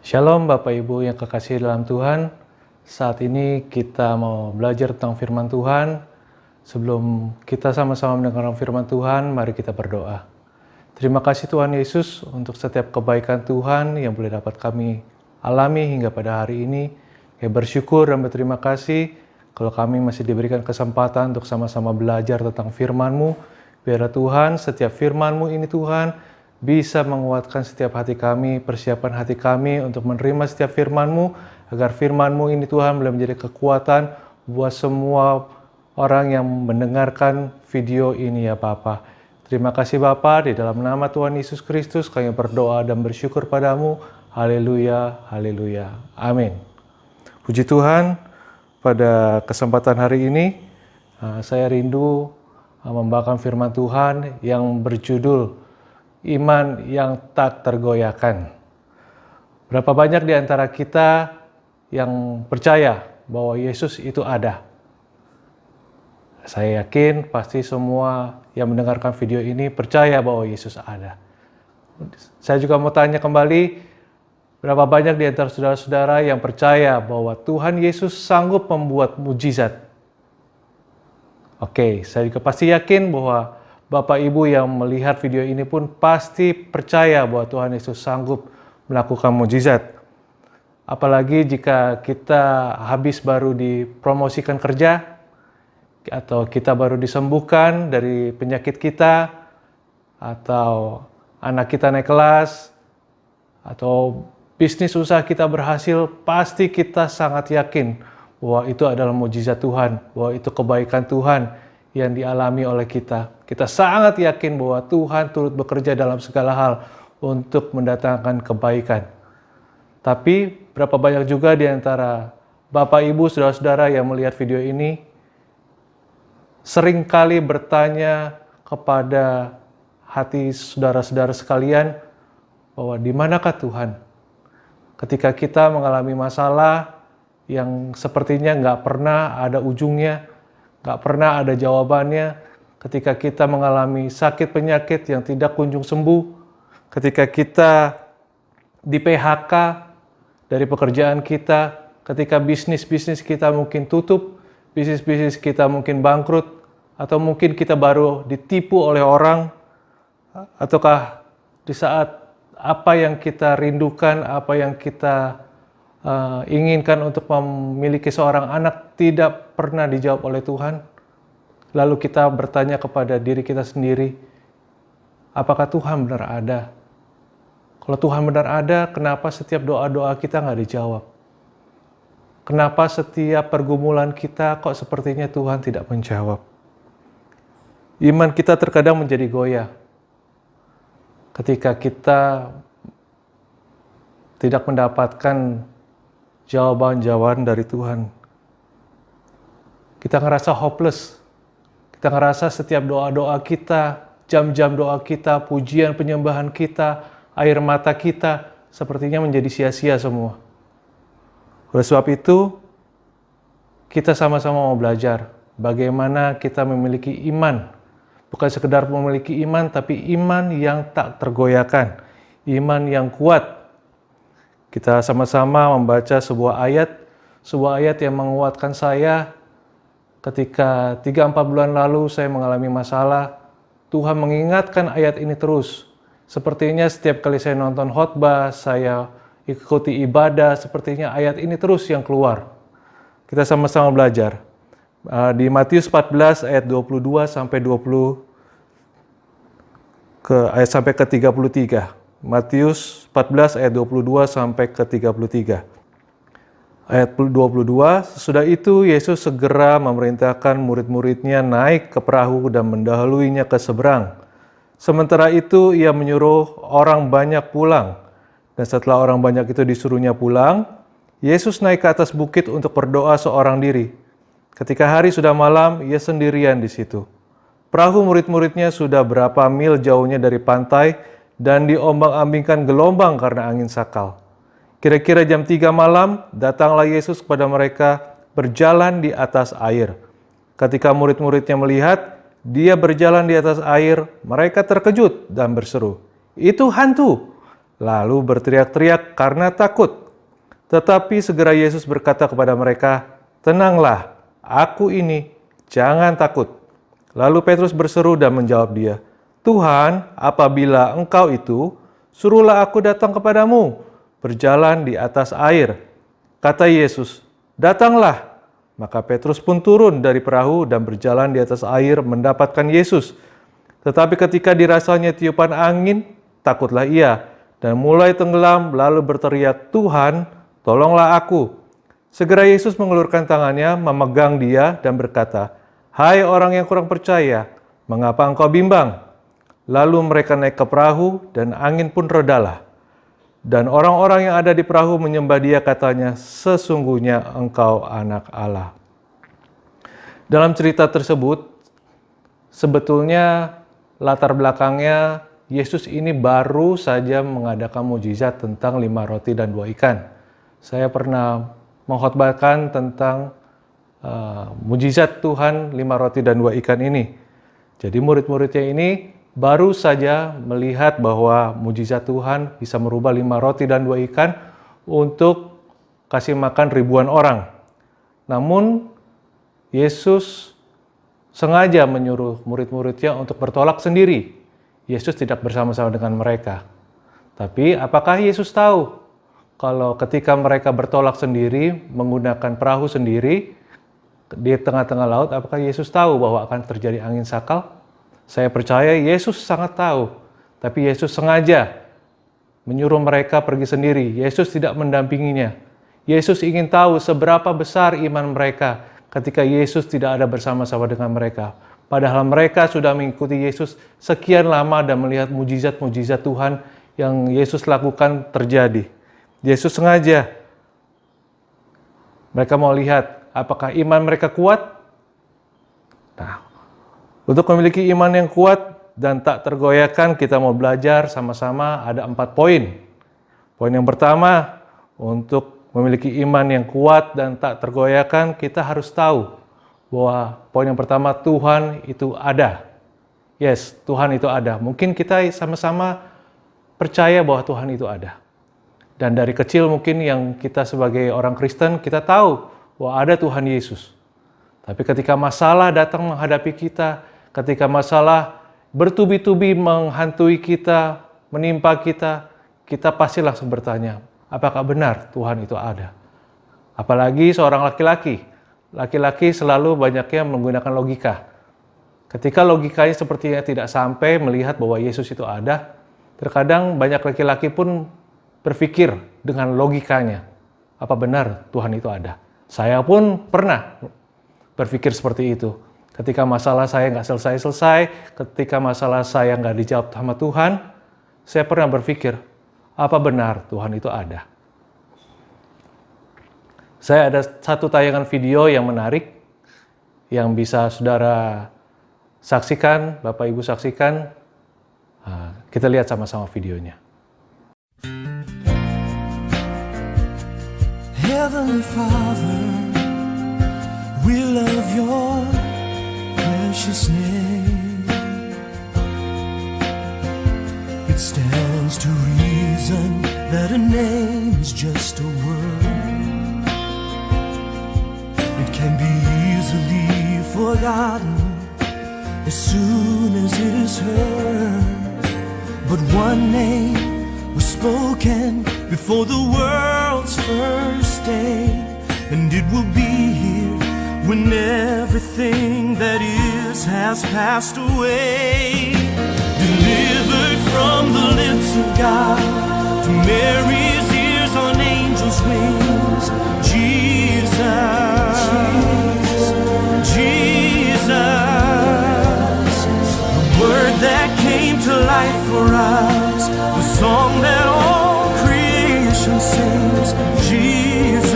Shalom Bapak Ibu yang kekasih dalam Tuhan. Saat ini kita mau belajar tentang firman Tuhan. Sebelum kita sama-sama mendengarkan firman Tuhan, mari kita berdoa. Terima kasih Tuhan Yesus untuk setiap kebaikan Tuhan yang boleh dapat kami alami hingga pada hari ini. Kami bersyukur dan berterima kasih kalau kami masih diberikan kesempatan untuk sama-sama belajar tentang firman-Mu. Biar Tuhan, setiap firman-Mu ini Tuhan, bisa menguatkan setiap hati kami, persiapan hati kami untuk menerima setiap firman-Mu, agar firman-Mu ini Tuhan boleh menjadi kekuatan buat semua orang yang mendengarkan video ini ya Bapa. Terima kasih Bapa, di dalam nama Tuhan Yesus Kristus kami berdoa dan bersyukur padamu. Haleluya, haleluya, amin. Puji Tuhan, pada kesempatan hari ini saya rindu membawakan firman Tuhan yang berjudul Iman yang tak tergoyahkan. Berapa banyak di antara kita yang percaya bahwa Yesus itu ada? Saya yakin pasti semua yang mendengarkan video ini percaya bahwa Yesus ada. Saya juga mau tanya kembali, berapa banyak di antara saudara-saudara yang percaya bahwa Tuhan Yesus sanggup membuat mujizat? Oke, saya juga pasti yakin bahwa Bapak Ibu yang melihat video ini pun pasti percaya bahwa Tuhan Yesus sanggup melakukan mujizat. Apalagi jika kita habis baru dipromosikan kerja, atau kita baru disembuhkan dari penyakit kita, atau anak kita naik kelas, atau bisnis usaha kita berhasil, pasti kita sangat yakin bahwa itu adalah mujizat Tuhan, bahwa itu kebaikan Tuhan yang dialami oleh kita. Kita sangat yakin bahwa Tuhan turut bekerja dalam segala hal untuk mendatangkan kebaikan. Tapi berapa banyak juga di antara Bapak, Ibu, Saudara-saudara yang melihat video ini seringkali bertanya kepada hati saudara-saudara sekalian bahwa di manakah Tuhan? Ketika kita mengalami masalah yang sepertinya nggak pernah ada ujungnya, nggak pernah ada jawabannya, ketika kita mengalami sakit penyakit yang tidak kunjung sembuh, ketika kita di PHK dari pekerjaan kita, ketika bisnis-bisnis kita mungkin tutup, bisnis-bisnis kita mungkin bangkrut, atau mungkin kita baru ditipu oleh orang, ataukah di saat apa yang kita rindukan, apa yang kita inginkan untuk memiliki seorang anak tidak pernah dijawab oleh Tuhan. Lalu kita bertanya kepada diri kita sendiri, apakah Tuhan benar ada? Kalau Tuhan benar ada, kenapa setiap doa-doa kita nggak dijawab? Kenapa setiap pergumulan kita kok sepertinya Tuhan tidak menjawab? Iman kita terkadang menjadi goyah ketika kita tidak mendapatkan jawaban-jawaban dari Tuhan. Kita ngerasa hopeless. Kita ngerasa setiap doa-doa kita, jam-jam doa kita, pujian penyembahan kita, air mata kita, sepertinya menjadi sia-sia semua. Oleh sebab itu, kita sama-sama mau belajar bagaimana kita memiliki iman. Bukan sekedar memiliki iman, tapi iman yang tak tergoyahkan. Iman yang kuat. Kita sama-sama membaca sebuah ayat yang menguatkan saya ketika 3-4 bulan lalu saya mengalami masalah. Tuhan mengingatkan ayat ini terus. Sepertinya setiap kali saya nonton khotbah, saya ikuti ibadah, sepertinya ayat ini terus yang keluar. Kita sama-sama belajar. Di Matius 14 ayat 22 sampai 20 sampai ke 33. Matius 14 ayat 22 sampai ke 33. Ayat 22, sesudah itu Yesus segera memerintahkan murid-muridnya naik ke perahu dan mendahuluinya ke seberang. Sementara itu ia menyuruh orang banyak pulang. Dan setelah orang banyak itu disuruhnya pulang, Yesus naik ke atas bukit untuk berdoa seorang diri. Ketika hari sudah malam, ia sendirian di situ. Perahu murid-muridnya sudah berapa mil jauhnya dari pantai dan diombang-ambingkan gelombang karena angin sakal. Kira-kira jam 3 malam, datanglah Yesus kepada mereka berjalan di atas air. Ketika murid-muridnya melihat dia berjalan di atas air, mereka terkejut dan berseru, "Itu hantu!" lalu berteriak-teriak karena takut. Tetapi segera Yesus berkata kepada mereka, "Tenanglah, aku ini, jangan takut." Lalu Petrus berseru dan menjawab dia, "Tuhan, apabila Engkau itu, suruhlah aku datang kepadamu, berjalan di atas air." Kata Yesus, "Datanglah." Maka Petrus pun turun dari perahu dan berjalan di atas air mendapatkan Yesus. Tetapi ketika dirasanya tiupan angin, takutlah ia dan mulai tenggelam lalu berteriak, "Tuhan, tolonglah aku." Segera Yesus mengulurkan tangannya, memegang dia dan berkata, "Hai orang yang kurang percaya, mengapa engkau bimbang?" Lalu mereka naik ke perahu dan angin pun redalah. Dan orang-orang yang ada di perahu menyembah dia, katanya, "Sesungguhnya engkau anak Allah." Dalam cerita tersebut, sebetulnya latar belakangnya Yesus ini baru saja mengadakan mukjizat tentang 5 roti dan 2 ikan. Saya pernah mengkhotbahkan tentang mukjizat Tuhan 5 roti dan 2 ikan ini. Jadi murid-muridnya ini baru saja melihat bahwa mukjizat Tuhan bisa merubah 5 roti dan 2 ikan untuk kasih makan ribuan orang. Namun Yesus sengaja menyuruh murid-muridnya untuk bertolak sendiri. Yesus tidak bersama-sama dengan mereka. Tapi apakah Yesus tahu kalau ketika mereka bertolak sendiri, menggunakan perahu sendiri di tengah-tengah laut, apakah Yesus tahu bahwa akan terjadi angin sakal? Saya percaya Yesus sangat tahu, tapi Yesus sengaja menyuruh mereka pergi sendiri. Yesus tidak mendampinginya. Yesus ingin tahu seberapa besar iman mereka ketika Yesus tidak ada bersama-sama dengan mereka. Padahal mereka sudah mengikuti Yesus sekian lama dan melihat mujizat-mujizat Tuhan yang Yesus lakukan terjadi. Yesus sengaja. Mereka mau lihat apakah iman mereka kuat. Nah, untuk memiliki iman yang kuat dan tak tergoyahkan, kita mau belajar sama-sama ada 4 poin. Poin yang pertama, untuk memiliki iman yang kuat dan tak tergoyahkan, kita harus tahu bahwa poin yang pertama, Tuhan itu ada. Yes, Tuhan itu ada. Mungkin kita sama-sama percaya bahwa Tuhan itu ada. Dan dari kecil mungkin yang kita sebagai orang Kristen, kita tahu bahwa ada Tuhan Yesus. Tapi ketika masalah datang menghadapi kita, ketika masalah bertubi-tubi menghantui kita, menimpa kita, kita pasti langsung bertanya, apakah benar Tuhan itu ada? Apalagi seorang laki-laki. Laki-laki selalu banyaknya menggunakan logika. Ketika logikanya sepertinya tidak sampai melihat bahwa Yesus itu ada, terkadang banyak laki-laki pun berpikir dengan logikanya, apa benar Tuhan itu ada? Saya pun pernah berpikir seperti itu. Ketika masalah saya nggak selesai-selesai, ketika masalah saya nggak dijawab sama Tuhan, saya pernah berpikir, apa benar Tuhan itu ada? Saya ada satu tayangan video yang menarik, yang bisa saudara saksikan, Bapak Ibu saksikan. Kita lihat sama-sama videonya. Heavenly Father, we love your precious name. It stands to reason that a name is just a word. It can be easily forgotten as soon as it is heard. But one name was spoken before the world's first day, and it will be here when everything that is has passed away. Delivered from the lips of God to Mary's ears on angels' wings, Jesus, Jesus, the word that came to life for us, the song that all creation sings, Jesus,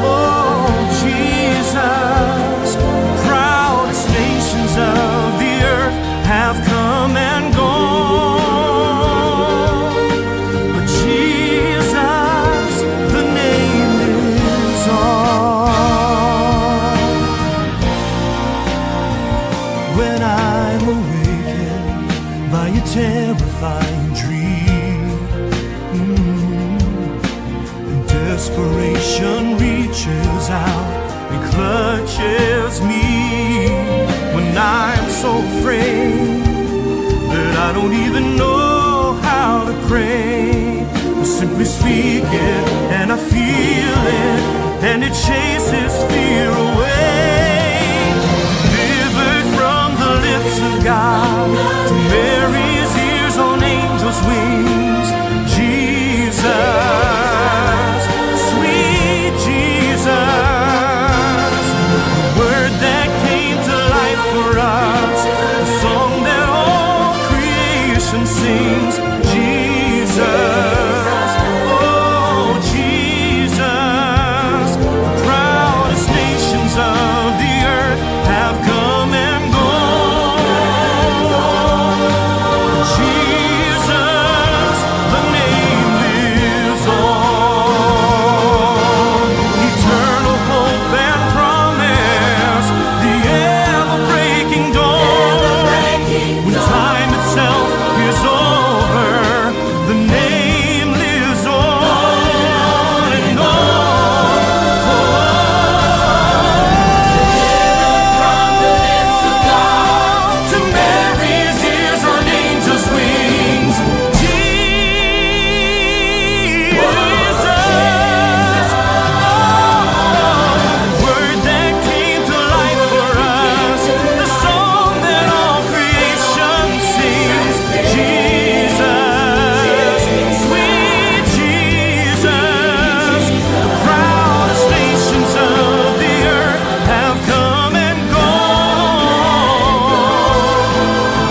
oh Jesus, proudest nations of the earth have come and gone, but desperation reaches out and clutches me when I'm so afraid that I don't even know how to pray. I simply speak it and I feel it, and it chases fear away. Delivered from the lips of God to Mary's ears on angels' wings. Jesus, sweet Jesus, the word that came to life for us, the song that all creation sings. Jesus, oh Jesus, the proudest nations of the earth have come and gone. Jesus, the name lives on. Eternal hope and promise, the ever-breaking dawn. When time itself is over, the name lives on and on. From the lips of God to Mary's ears on angels' wings. Jesus, word that came to life for us, the song that all creation sings. Jesus, sweet Jesus, the proudest nations of the earth have come and gone.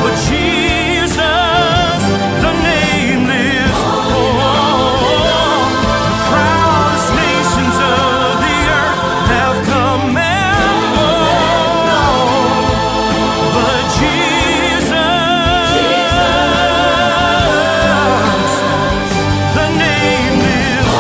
But Jesus, the name lives on. The proudest nations of the earth have come and gone. But Jesus, the name lives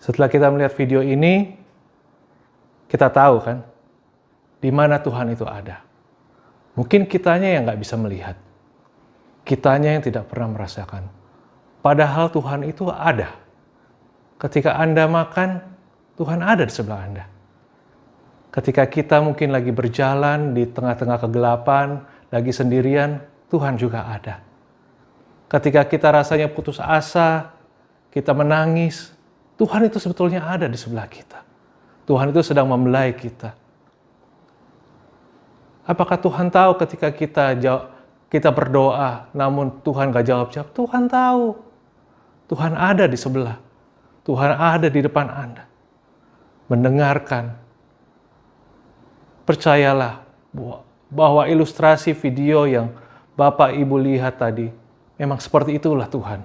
Setelah kita melihat video ini, kita tahu kan, di mana Tuhan itu ada. Mungkin kitanya yang nggak bisa melihat. Kitanya yang tidak pernah merasakan. Padahal Tuhan itu ada. Ketika Anda makan, Tuhan ada di sebelah Anda. Ketika kita mungkin lagi berjalan di tengah-tengah kegelapan, lagi sendirian, Tuhan juga ada. Ketika kita rasanya putus asa, kita menangis, Tuhan itu sebetulnya ada di sebelah kita. Tuhan itu sedang membelai kita. Apakah Tuhan tahu ketika kita berdoa, namun Tuhan gak jawab-jawab? Tuhan tahu. Tuhan ada di sebelah. Tuhan ada di depan Anda. Mendengarkan. Percayalah bahwa ilustrasi video yang Bapak Ibu lihat tadi, memang seperti itulah Tuhan.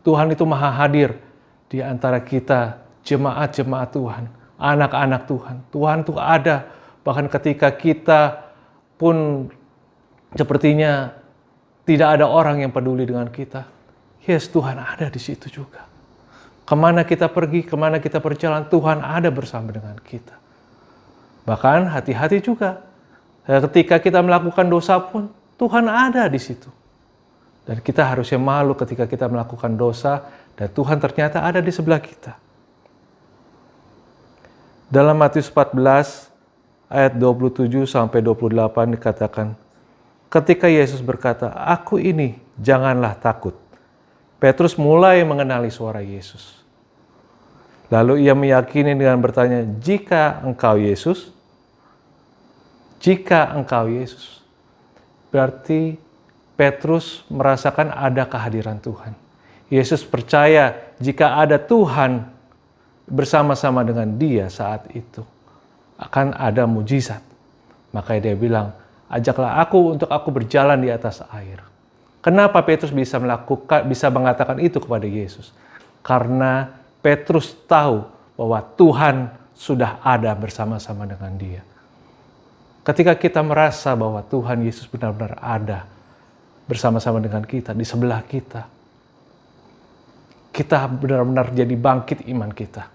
Tuhan itu maha hadir di antara kita, jemaat-jemaat Tuhan, anak-anak Tuhan. Tuhan itu ada, bahkan ketika kita pun sepertinya tidak ada orang yang peduli dengan kita. Yes, Tuhan ada di situ juga. Kemana kita pergi, kemana kita berjalan, Tuhan ada bersama dengan kita. Bahkan hati-hati juga, ketika kita melakukan dosa pun, Tuhan ada di situ. Dan kita harusnya malu ketika kita melakukan dosa, dan Tuhan ternyata ada di sebelah kita. Dalam Matius 14 ayat 27 sampai 28 dikatakan, ketika Yesus berkata, "Aku ini, janganlah takut." Petrus mulai mengenali suara Yesus. Lalu ia meyakini dengan bertanya, "Jika engkau Yesus?" Jika engkau Yesus. Berarti Petrus merasakan ada kehadiran Tuhan. Yesus percaya jika ada Tuhan bersama-sama dengan dia saat itu, akan ada mujizat. Makanya dia bilang, ajaklah aku untuk aku berjalan di atas air. Kenapa Petrus bisa mengatakan itu kepada Yesus? Karena Petrus tahu bahwa Tuhan sudah ada bersama-sama dengan dia. Ketika kita merasa bahwa Tuhan Yesus benar-benar ada bersama-sama dengan kita, di sebelah kita, kita benar-benar jadi bangkit iman kita.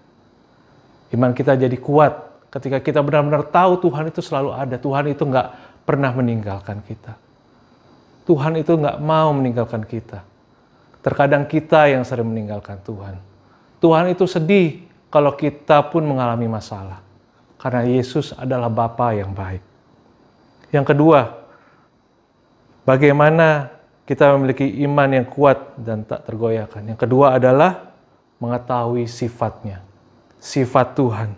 Iman kita jadi kuat ketika kita benar-benar tahu Tuhan itu selalu ada. Tuhan itu nggak pernah meninggalkan kita. Tuhan itu nggak mau meninggalkan kita. Terkadang kita yang sering meninggalkan Tuhan. Tuhan itu sedih kalau kita pun mengalami masalah. Karena Yesus adalah Bapa yang baik. Yang kedua, bagaimana kita memiliki iman yang kuat dan tak tergoyahkan. Yang kedua adalah mengetahui sifatnya. Sifat Tuhan.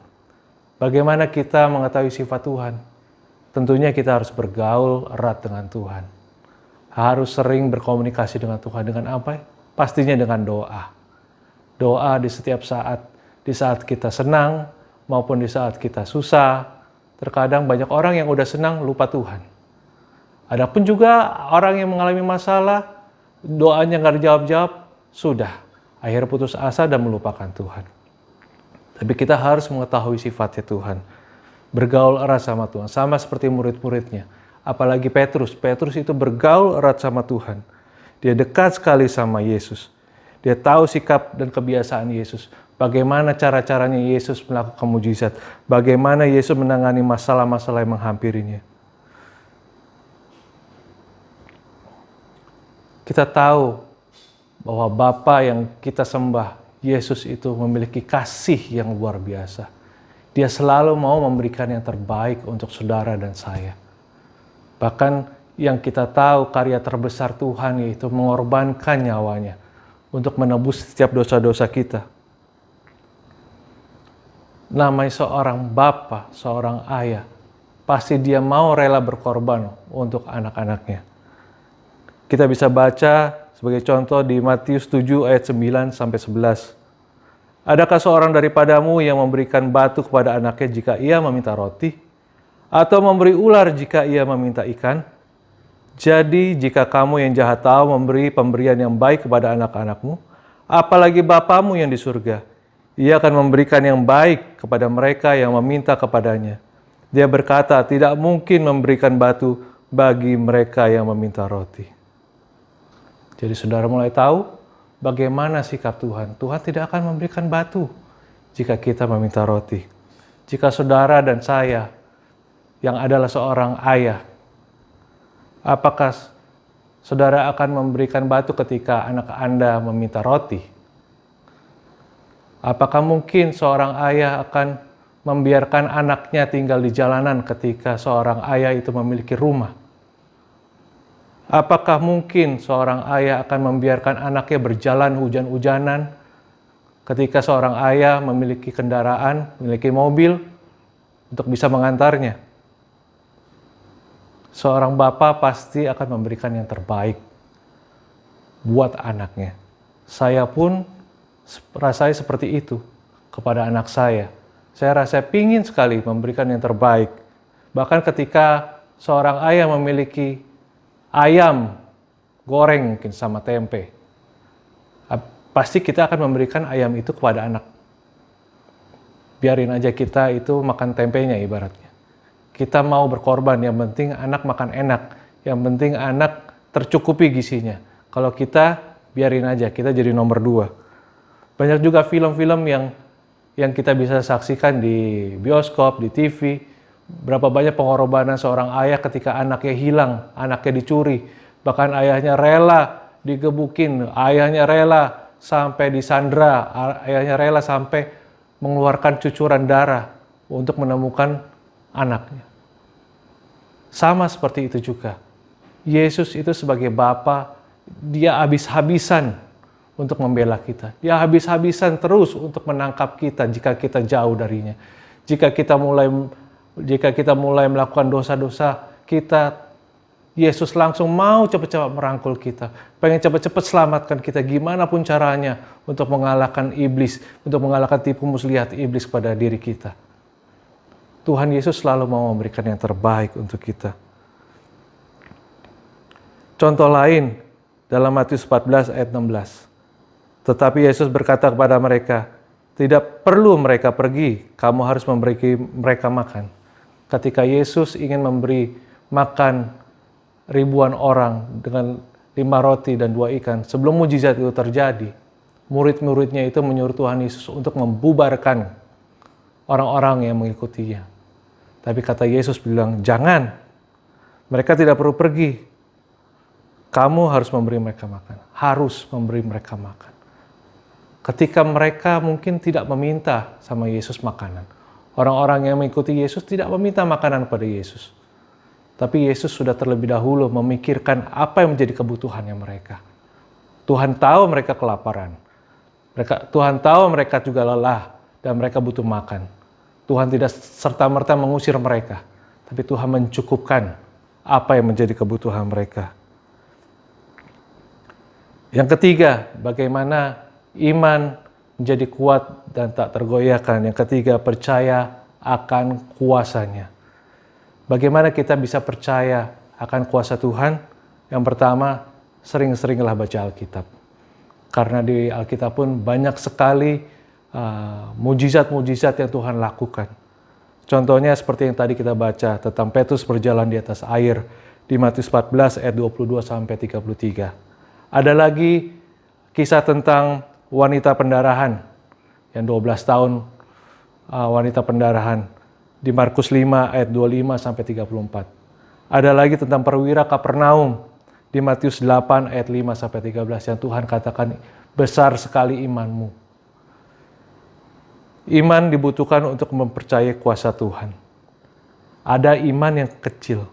Bagaimana kita mengetahui sifat Tuhan? Tentunya kita harus bergaul erat dengan Tuhan. Harus sering berkomunikasi dengan Tuhan. Dengan apa? Pastinya dengan doa. Doa di setiap saat. Di saat kita senang maupun di saat kita susah. Terkadang banyak orang yang udah senang lupa Tuhan. Adapun juga orang yang mengalami masalah, doanya nggak dijawab-jawab, sudah. Akhirnya putus asa dan melupakan Tuhan. Tapi kita harus mengetahui sifatnya Tuhan. Bergaul erat sama Tuhan. Sama seperti murid-muridnya. Apalagi Petrus. Petrus itu bergaul erat sama Tuhan. Dia dekat sekali sama Yesus. Dia tahu sikap dan kebiasaan Yesus. Bagaimana cara-caranya Yesus melakukan mujizat. Bagaimana Yesus menangani masalah-masalah yang menghampirinya. Kita tahu bahwa Bapa yang kita sembah, Yesus itu memiliki kasih yang luar biasa. Dia selalu mau memberikan yang terbaik untuk saudara dan saya. Bahkan yang kita tahu karya terbesar Tuhan yaitu mengorbankan nyawanya untuk menebus setiap dosa-dosa kita. Namanya seorang bapa, seorang ayah, pasti dia mau rela berkorban untuk anak-anaknya. Kita bisa baca sebagai contoh di Matius 7 ayat 9 sampai 11. Adakah seorang daripadamu yang memberikan batu kepada anaknya jika ia meminta roti? Atau memberi ular jika ia meminta ikan? Jadi jika kamu yang jahat tahu memberi pemberian yang baik kepada anak-anakmu, apalagi Bapamu yang di surga, Ia akan memberikan yang baik kepada mereka yang meminta kepadanya. Dia berkata, tidak mungkin memberikan batu bagi mereka yang meminta roti. Jadi saudara mulai tahu bagaimana sikap Tuhan. Tuhan tidak akan memberikan batu jika kita meminta roti. Jika saudara dan saya yang adalah seorang ayah, apakah saudara akan memberikan batu ketika anak Anda meminta roti? Apakah mungkin seorang ayah akan membiarkan anaknya tinggal di jalanan ketika seorang ayah itu memiliki rumah? Apakah mungkin seorang ayah akan membiarkan anaknya berjalan hujan-hujanan ketika seorang ayah memiliki kendaraan, memiliki mobil untuk bisa mengantarnya? Seorang bapak pasti akan memberikan yang terbaik buat anaknya. Saya pun rasanya seperti itu kepada anak saya. Saya rasa pingin sekali memberikan yang terbaik. Bahkan ketika seorang ayah memiliki ayam goreng mungkin sama tempe, pasti kita akan memberikan ayam itu kepada anak. Biarin aja kita itu makan tempenya ibaratnya. Kita mau berkorban, yang penting anak makan enak. Yang penting anak tercukupi gizinya. Kalau kita biarin aja, kita jadi nomor 2. Banyak juga film-film yang kita bisa saksikan di bioskop, di TV. Berapa banyak pengorbanan seorang ayah ketika anaknya hilang, anaknya dicuri. Bahkan ayahnya rela digebukin, ayahnya rela sampai disandra, ayahnya rela sampai mengeluarkan cucuran darah untuk menemukan anaknya. Sama seperti itu juga. Yesus itu sebagai Bapa, dia habis-habisan untuk membela kita. Dia habis-habisan terus untuk menangkap kita jika kita jauh darinya. Jika kita mulai melakukan dosa-dosa, Yesus langsung mau cepat-cepat merangkul kita. Pengen cepat-cepat selamatkan kita gimana pun caranya untuk mengalahkan iblis, untuk mengalahkan tipu muslihat iblis kepada diri kita. Tuhan Yesus selalu mau memberikan yang terbaik untuk kita. Contoh lain dalam Matius 14 ayat 16. Tetapi Yesus berkata kepada mereka, Tidak perlu mereka pergi, kamu harus memberi mereka makan. Ketika Yesus ingin memberi makan ribuan orang dengan 5 roti dan 2 ikan, sebelum mujizat itu terjadi, murid-muridnya itu menyuruh Tuhan Yesus untuk membubarkan orang-orang yang mengikutinya. Tapi kata Yesus bilang, jangan, mereka tidak perlu pergi. Kamu harus memberi mereka makan, harus memberi mereka makan. Ketika mereka mungkin tidak meminta sama Yesus makanan. Orang-orang yang mengikuti Yesus tidak meminta makanan kepada Yesus. Tapi Yesus sudah terlebih dahulu memikirkan apa yang menjadi kebutuhannya mereka. Tuhan tahu mereka kelaparan. Tuhan tahu mereka juga lelah dan mereka butuh makan. Tuhan tidak serta-merta mengusir mereka. Tapi Tuhan mencukupkan apa yang menjadi kebutuhan mereka. Yang ketiga, bagaimana iman menjadi kuat dan tak tergoyahkan. Yang ketiga, percaya akan kuasanya. Bagaimana kita bisa percaya akan kuasa Tuhan? Yang pertama, sering-seringlah baca Alkitab. Karena di Alkitab pun banyak sekali mujizat-mujizat yang Tuhan lakukan. Contohnya seperti yang tadi kita baca tentang Petrus berjalan di atas air di Matius 14 ayat 22 sampai 33. Ada lagi kisah tentang wanita pendarahan yang 12 tahun wanita pendarahan di Markus 5 ayat 25 sampai 34. Ada lagi tentang perwira Kapernaum di Matius 8 ayat 5 sampai 13 yang Tuhan katakan besar sekali imanmu. Iman dibutuhkan untuk mempercayai kuasa Tuhan. Ada iman yang kecil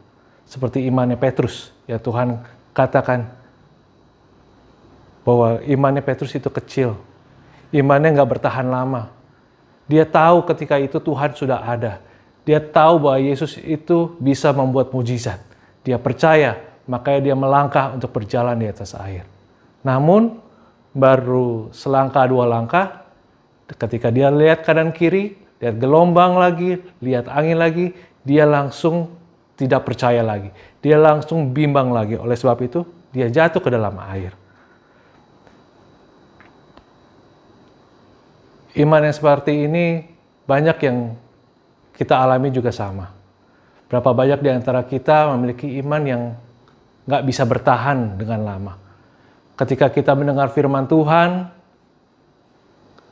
seperti imannya Petrus yang Tuhan katakan bahwa imannya Petrus itu kecil. Imannya nggak bertahan lama. Dia tahu ketika itu Tuhan sudah ada. Dia tahu bahwa Yesus itu bisa membuat mujizat. Dia percaya, makanya dia melangkah untuk berjalan di atas air. Namun, baru selangkah 2 langkah, ketika dia lihat kanan kiri, lihat gelombang lagi, lihat angin lagi, dia langsung tidak percaya lagi. Dia langsung bimbang lagi. Oleh sebab itu, dia jatuh ke dalam air. Iman yang seperti ini banyak yang kita alami juga sama. Berapa banyak di antara kita memiliki iman yang nggak bisa bertahan dengan lama. Ketika kita mendengar firman Tuhan,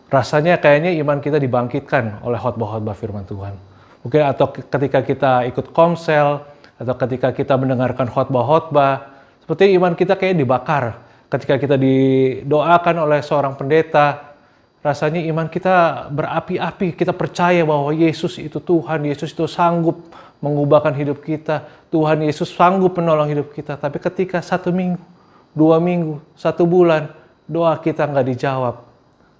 rasanya kayaknya iman kita dibangkitkan oleh khotbah-khotbah firman Tuhan. Mungkin atau ketika kita ikut komsel, atau ketika kita mendengarkan khotbah-khotbah, seperti iman kita kayak dibakar. Ketika kita didoakan oleh seorang pendeta, rasanya iman kita berapi-api, kita percaya bahwa Yesus itu Tuhan, Yesus itu sanggup mengubahkan hidup kita, Tuhan Yesus sanggup menolong hidup kita. Tapi ketika 1 minggu, 2 minggu, 1 bulan, doa kita nggak dijawab,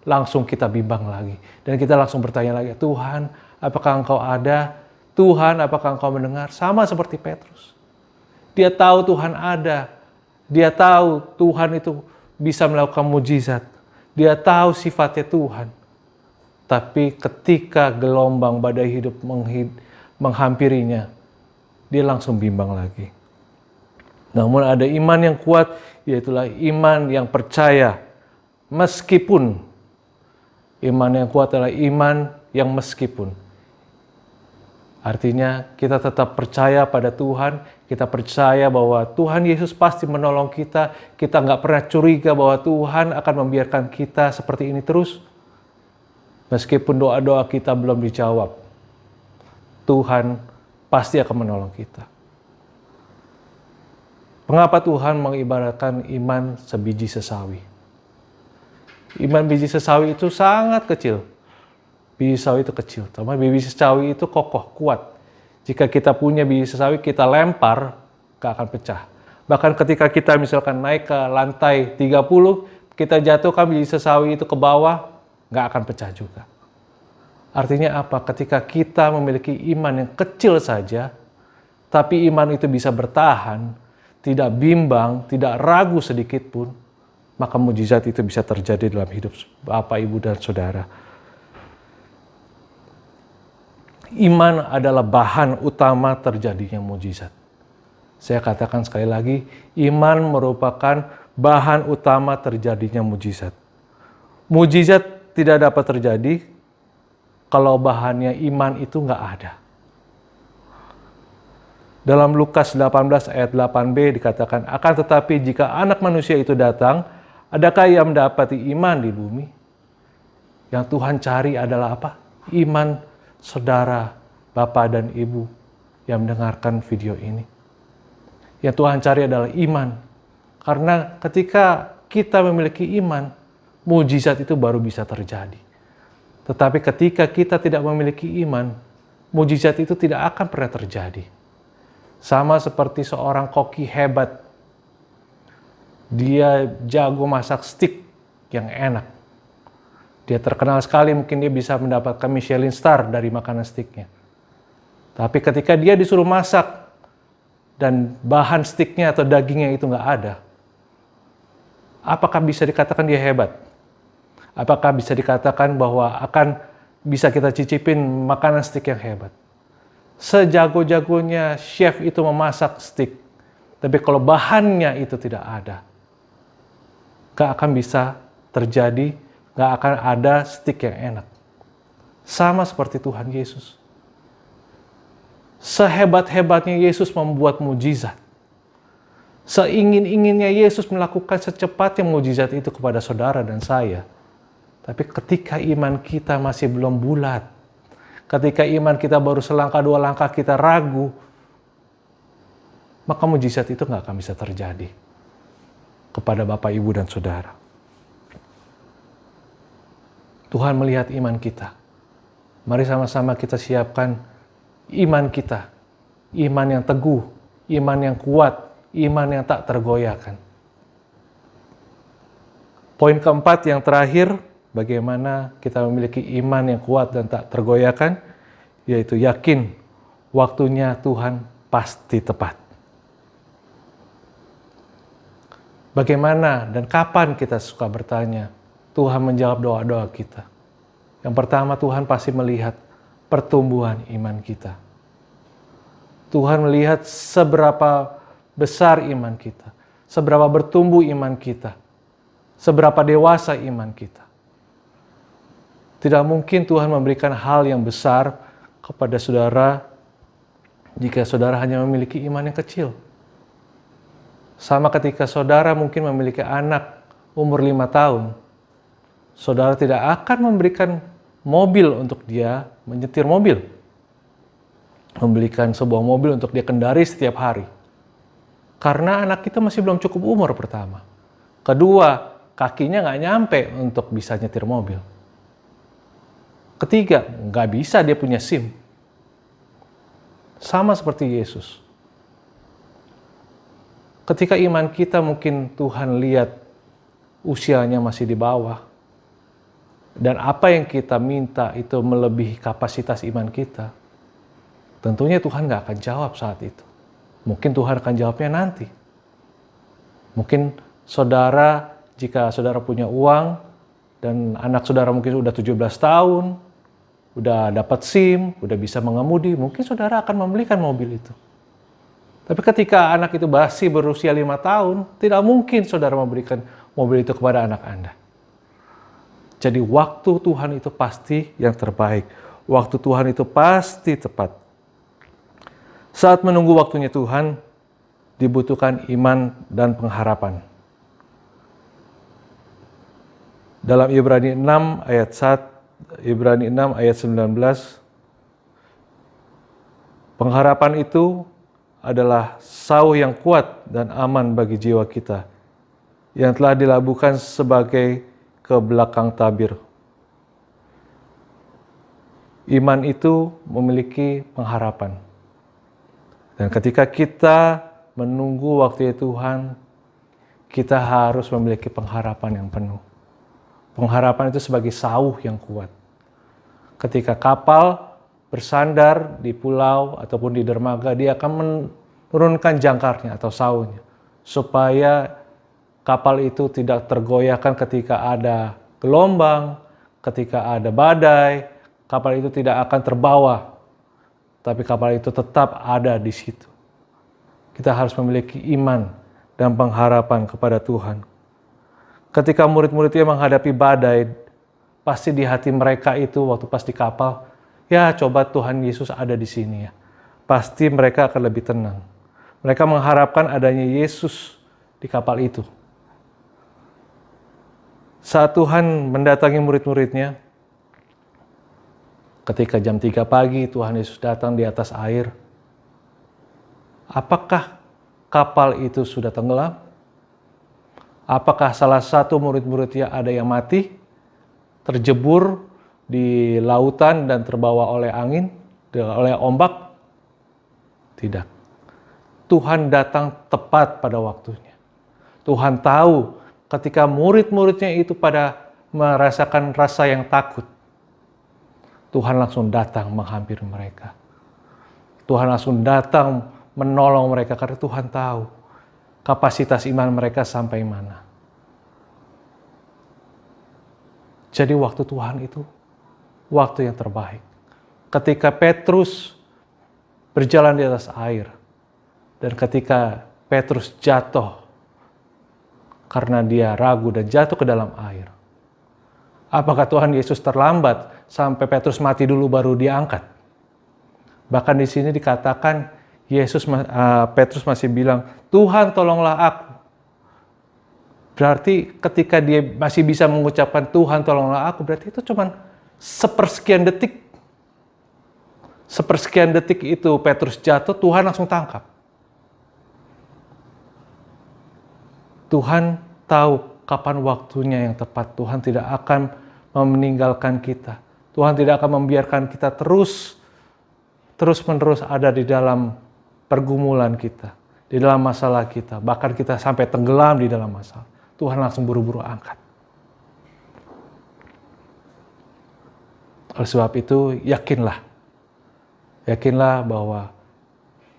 langsung kita bimbang lagi. Dan kita langsung bertanya lagi, Tuhan, apakah Engkau ada? Tuhan, apakah Engkau mendengar? Sama seperti Petrus. Dia tahu Tuhan ada. Dia tahu Tuhan itu bisa melakukan mujizat. Dia tahu sifatnya Tuhan. Tapi ketika gelombang badai hidup menghampirinya, dia langsung bimbang lagi. Namun ada iman yang kuat, yaitulah iman yang percaya. Meskipun, iman yang kuat adalah iman yang meskipun. Artinya kita tetap percaya pada Tuhan, kita percaya bahwa Tuhan Yesus pasti menolong kita nggak pernah curiga bahwa Tuhan akan membiarkan kita seperti ini terus. Meskipun doa-doa kita belum dijawab, Tuhan pasti akan menolong kita. Mengapa Tuhan mengibaratkan iman sebiji sesawi? Iman biji sesawi itu sangat kecil. Biji sesawi itu kecil, tapi biji sesawi itu kokoh, kuat. Jika kita punya biji sesawi, kita lempar, gak akan pecah. Bahkan ketika kita misalkan naik ke lantai 30, kita jatuhkan biji sesawi itu ke bawah, gak akan pecah juga. Artinya apa? Ketika kita memiliki iman yang kecil saja, tapi iman itu bisa bertahan, tidak bimbang, tidak ragu sedikit pun, maka mujizat itu bisa terjadi dalam hidup Bapak, Ibu, dan Saudara. Iman adalah bahan utama terjadinya mujizat. Saya katakan sekali lagi, iman merupakan bahan utama terjadinya mujizat. Mujizat tidak dapat terjadi kalau bahannya iman itu nggak ada. Dalam Lukas 18 ayat 8b dikatakan, akan tetapi jika anak manusia itu datang, adakah ia mendapati iman di bumi? Yang Tuhan cari adalah apa? Iman saudara, bapak dan ibu yang mendengarkan video ini. Yang Tuhan cari adalah iman. Karena ketika kita memiliki iman, mujizat itu baru bisa terjadi. Tetapi ketika kita tidak memiliki iman, mujizat itu tidak akan pernah terjadi. Sama seperti seorang koki hebat. Dia jago masak steak yang enak. Dia terkenal sekali, mungkin dia bisa mendapatkan Michelin star dari makanan steaknya. Tapi ketika dia disuruh masak dan bahan steaknya atau dagingnya itu nggak ada, apakah bisa dikatakan dia hebat? Apakah bisa dikatakan bahwa akan bisa kita cicipin makanan steak yang hebat? Sejago-jagonya chef itu memasak steak, tapi kalau bahannya itu tidak ada, gak akan bisa terjadi, gak akan ada steak yang enak. Sama seperti Tuhan Yesus. Sehebat-hebatnya Yesus membuat mujizat, seingin-inginnya Yesus melakukan secepatnya mujizat itu kepada saudara dan saya. Tapi ketika iman kita masih belum bulat, ketika iman kita baru selangkah dua langkah kita ragu, maka mujizat itu nggak akan bisa terjadi kepada Bapak, Ibu, dan Saudara. Tuhan melihat iman kita. Mari sama-sama kita siapkan iman kita. Iman yang teguh, iman yang kuat, iman yang tak tergoyahkan. Poin keempat yang terakhir, bagaimana kita memiliki iman yang kuat dan tak tergoyahkan, yaitu yakin waktunya Tuhan pasti tepat. Bagaimana dan kapan kita suka bertanya, Tuhan menjawab doa-doa kita. Yang pertama, Tuhan pasti melihat pertumbuhan iman kita. Tuhan melihat seberapa besar iman kita, seberapa bertumbuh iman kita, seberapa dewasa iman kita. Tidak mungkin Tuhan memberikan hal yang besar kepada saudara jika saudara hanya memiliki iman yang kecil. Sama ketika saudara mungkin memiliki anak umur 5 tahun, saudara tidak akan memberikan mobil untuk dia menyetir mobil. Membelikan sebuah mobil untuk dia kendari setiap hari. Karena anak kita masih belum cukup umur pertama. Kedua, kakinya nggak nyampe untuk bisa nyetir mobil. Ketiga, nggak bisa dia punya SIM. Sama seperti Yesus. Ketika iman kita mungkin Tuhan lihat usianya masih di bawah. Dan apa yang kita minta itu melebihi kapasitas iman kita. Tentunya Tuhan nggak akan jawab saat itu. Mungkin Tuhan akan jawabnya nanti. Mungkin saudara, jika saudara punya uang, dan anak saudara mungkin sudah 17 tahun, udah dapat SIM, udah bisa mengemudi, mungkin saudara akan membelikan mobil itu. Tapi ketika anak itu masih berusia 5 tahun, tidak mungkin saudara memberikan mobil itu kepada anak Anda. Jadi waktu Tuhan itu pasti yang terbaik. Waktu Tuhan itu pasti tepat. Saat menunggu waktunya Tuhan, dibutuhkan iman dan pengharapan. Dalam Ibrani 6 ayat 19, pengharapan itu adalah sauh yang kuat dan aman bagi jiwa kita, yang telah dilabuhkan sebagai ke belakang tabir. Iman itu memiliki pengharapan. Dan ketika kita menunggu waktu Tuhan, kita harus memiliki pengharapan yang penuh. Pengharapan itu sebagai sauh yang kuat. Ketika kapal bersandar di pulau ataupun di dermaga, dia akan menurunkan jangkarnya atau sauhnya, supaya kapal itu tidak tergoyahkan ketika ada gelombang, ketika ada badai, kapal itu tidak akan terbawa, tapi kapal itu tetap ada di situ. Kita harus memiliki iman dan pengharapan kepada Tuhan. Ketika murid-muridnya menghadapi badai pasti di hati mereka itu waktu pas di kapal, ya coba Tuhan Yesus ada di sini ya. Pasti mereka akan lebih tenang. Mereka mengharapkan adanya Yesus di kapal itu. Saat Tuhan mendatangi murid-muridnya, ketika jam 3 pagi Tuhan Yesus datang di atas air, apakah kapal itu sudah tenggelam? Apakah salah satu murid-muridnya ada yang mati, terjebur di lautan dan terbawa oleh angin, oleh ombak? Tidak. Tuhan datang tepat pada waktunya. Tuhan tahu ketika murid-muridnya itu pada merasakan rasa yang takut, Tuhan langsung datang menghampiri mereka. Tuhan langsung datang menolong mereka karena Tuhan tahu kapasitas iman mereka sampai mana. Jadi waktu Tuhan itu waktu yang terbaik. Ketika Petrus berjalan di atas air dan ketika Petrus jatuh karena dia ragu dan jatuh ke dalam air. Apakah Tuhan Yesus terlambat sampai Petrus mati dulu baru diangkat? Bahkan di sini dikatakan Petrus masih bilang, Tuhan tolonglah aku. Berarti ketika dia masih bisa mengucapkan Tuhan tolonglah aku, berarti itu cuma sepersekian detik. Sepersekian detik itu Petrus jatuh, Tuhan langsung tangkap. Tuhan tahu kapan waktunya yang tepat. Tuhan tidak akan meninggalkan kita. Tuhan tidak akan membiarkan kita terus-menerus ada di dalam pergumulan kita, di dalam masalah kita. Bahkan kita sampai tenggelam di dalam masalah. Tuhan langsung buru-buru angkat. Oleh sebab itu, yakinlah bahwa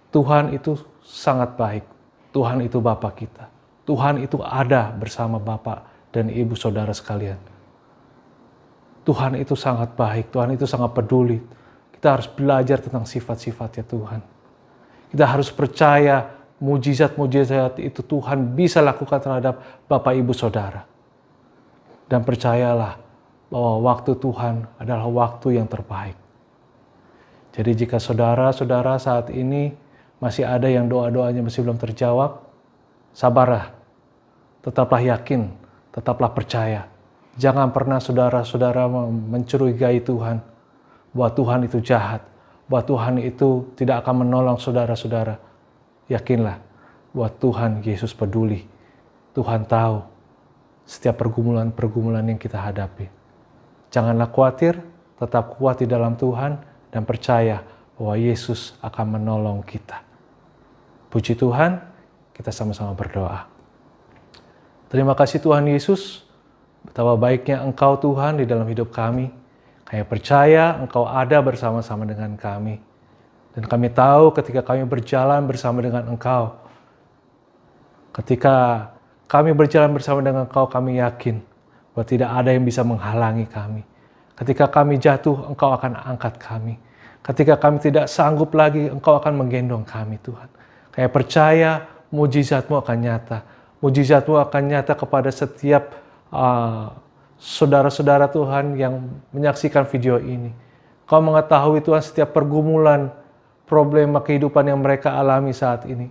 Tuhan itu sangat baik. Tuhan itu Bapa kita. Tuhan itu ada bersama Bapak dan Ibu saudara sekalian. Tuhan itu sangat baik, Tuhan itu sangat peduli. Kita harus belajar tentang sifat-sifatnya Tuhan. Kita harus percaya mujizat-mujizat itu Tuhan bisa lakukan terhadap Bapak Ibu saudara. Dan percayalah bahwa waktu Tuhan adalah waktu yang terbaik. Jadi jika saudara-saudara saat ini masih ada yang doa-doanya masih belum terjawab, sabarlah, tetaplah yakin, tetaplah percaya. Jangan pernah saudara-saudara mencurigai Tuhan, bahwa Tuhan itu jahat, bahwa Tuhan itu tidak akan menolong saudara-saudara. Yakinlah bahwa Tuhan Yesus peduli. Tuhan tahu setiap pergumulan-pergumulan yang kita hadapi. Janganlah khawatir, tetap kuat di dalam Tuhan, dan percaya bahwa Yesus akan menolong kita. Puji Tuhan, kita sama-sama berdoa. Terima kasih Tuhan Yesus, betapa baiknya Engkau Tuhan di dalam hidup kami. Kami percaya Engkau ada bersama-sama dengan kami. Dan kami tahu ketika kami berjalan bersama dengan Engkau, ketika kami berjalan bersama dengan Engkau, kami yakin bahwa tidak ada yang bisa menghalangi kami. Ketika kami jatuh, Engkau akan angkat kami. Ketika kami tidak sanggup lagi, Engkau akan menggendong kami Tuhan. Kami percaya mujizat-Mu akan nyata. Mujizat-Mu akan nyata kepada setiap saudara-saudara Tuhan yang menyaksikan video ini. Kau mengetahui Tuhan setiap pergumulan, problema kehidupan yang mereka alami saat ini.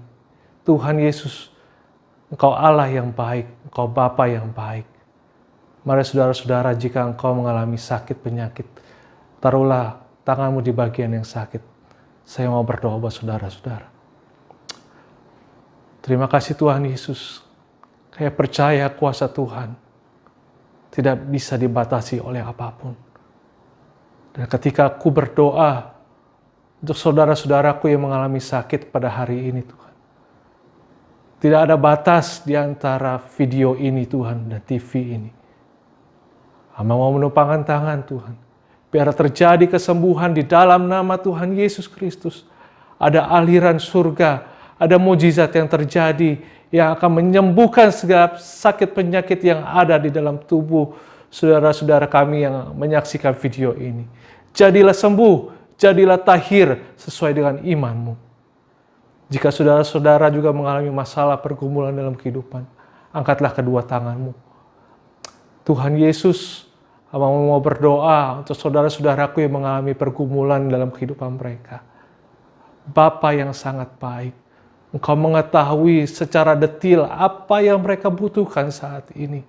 Tuhan Yesus, Engkau Allah yang baik, Engkau Bapa yang baik. Mari saudara-saudara, jika engkau mengalami sakit penyakit, taruhlah tanganmu di bagian yang sakit. Saya mau berdoa buat saudara-saudara. Terima kasih Tuhan Yesus. Saya percaya kuasa Tuhan tidak bisa dibatasi oleh apapun. Dan ketika aku berdoa untuk saudara-saudaraku yang mengalami sakit pada hari ini Tuhan, tidak ada batas di antara video ini Tuhan dan TV ini. Hamba mau menumpangkan tangan Tuhan. Biar terjadi kesembuhan di dalam nama Tuhan Yesus Kristus. Ada aliran surga, ada mujizat yang terjadi yang akan menyembuhkan segala sakit penyakit yang ada di dalam tubuh saudara-saudara kami yang menyaksikan video ini. Jadilah sembuh, jadilah tahir sesuai dengan iman-Mu. Jika saudara-saudara juga mengalami masalah pergumulan dalam kehidupan, angkatlah kedua tangan-Mu. Tuhan Yesus Hamba mau berdoa untuk saudara-saudaraku yang mengalami pergumulan dalam kehidupan mereka. Bapa yang sangat baik, Engkau mengetahui secara detil apa yang mereka butuhkan saat ini.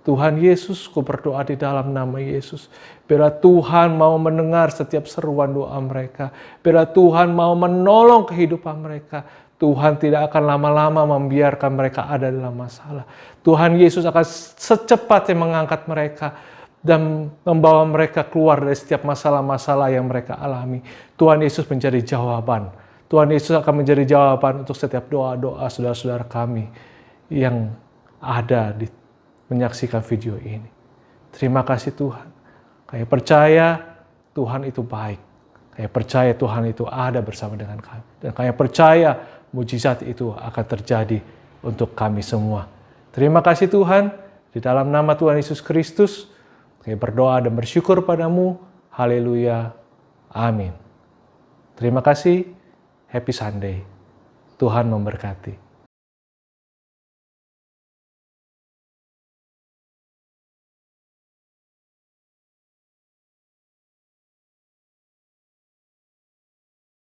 Tuhan Yesus, ku berdoa di dalam nama Yesus. Bila Tuhan mau mendengar setiap seruan doa mereka. Bila Tuhan mau menolong kehidupan mereka. Tuhan tidak akan lama-lama membiarkan mereka ada dalam masalah. Tuhan Yesus akan secepatnya mengangkat mereka dan membawa mereka keluar dari setiap masalah-masalah yang mereka alami. Tuhan Yesus menjadi jawaban. Tuhan Yesus akan menjadi jawaban untuk setiap doa-doa saudara-saudara kami yang ada di menyaksikan video ini. Terima kasih Tuhan. Kami percaya Tuhan itu baik. Kami percaya Tuhan itu ada bersama dengan kami. Dan kami percaya mujizat itu akan terjadi untuk kami semua. Terima kasih Tuhan. Di dalam nama Tuhan Yesus Kristus, kami berdoa dan bersyukur padamu. Haleluya. Amin. Terima kasih. Happy Sunday. Tuhan memberkati.